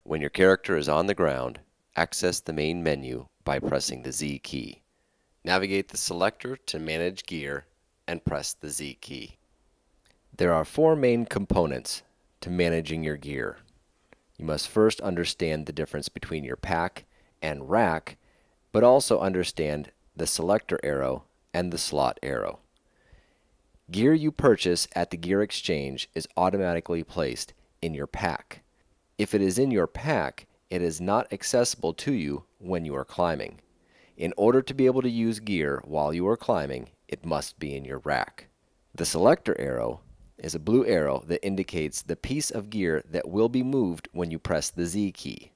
When your character is on the ground, access the main menu by pressing the Z key. Navigate the selector to manage gear and press the Z key. There are four main components to managing your gear. You must first understand the difference between your pack and rack, but also understand the selector arrow and the slot arrow. Gear you purchase at the gear exchange is automatically placed in your pack. If it is in your pack, it is not accessible to you when you are climbing. In order to be able to use gear while you are climbing, it must be in your rack. The selector arrow is a blue arrow that indicates the piece of gear that will be moved when you press the Z key.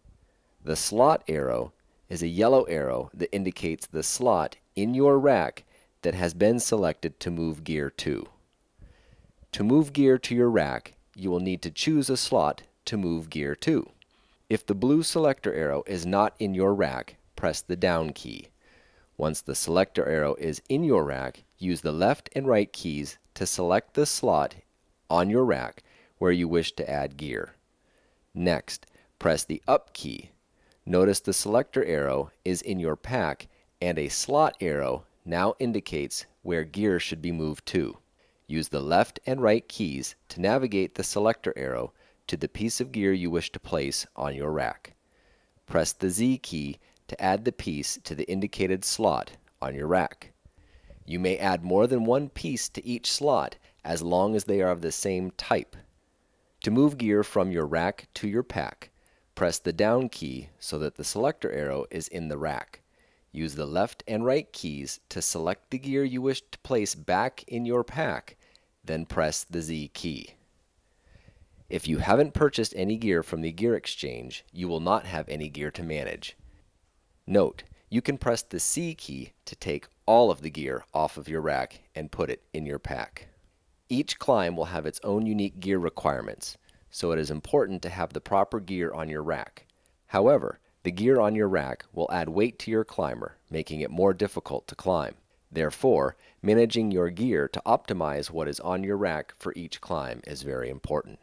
The slot arrow is a yellow arrow that indicates the slot in your rack that has been selected to move gear to. To move gear to your rack, you will need to choose a slot to move gear to. If the blue selector arrow is not in your rack, press the down key. Once the selector arrow is in your rack, use the left and right keys to select the slot on your rack where you wish to add gear. Next, press the up key. Notice the selector arrow is in your pack and a slot arrow now indicates where gear should be moved to. Use the left and right keys to navigate the selector arrow to the piece of gear you wish to place on your rack. Press the Z key to add the piece to the indicated slot on your rack. You may add more than one piece to each slot as long as they are of the same type. To move gear from your rack to your pack, press the down key so that the selector arrow is in the rack. Use the left and right keys to select the gear you wish to place back in your pack, then press the Z key. If you haven't purchased any gear from the gear exchange, you will not have any gear to manage. Note, you can press the C key to take all of the gear off of your rack and put it in your pack. Each climb will have its own unique gear requirements, so it is important to have the proper gear on your rack. However, the gear on your rack will add weight to your climber, making it more difficult to climb. Therefore, managing your gear to optimize what is on your rack for each climb is very important.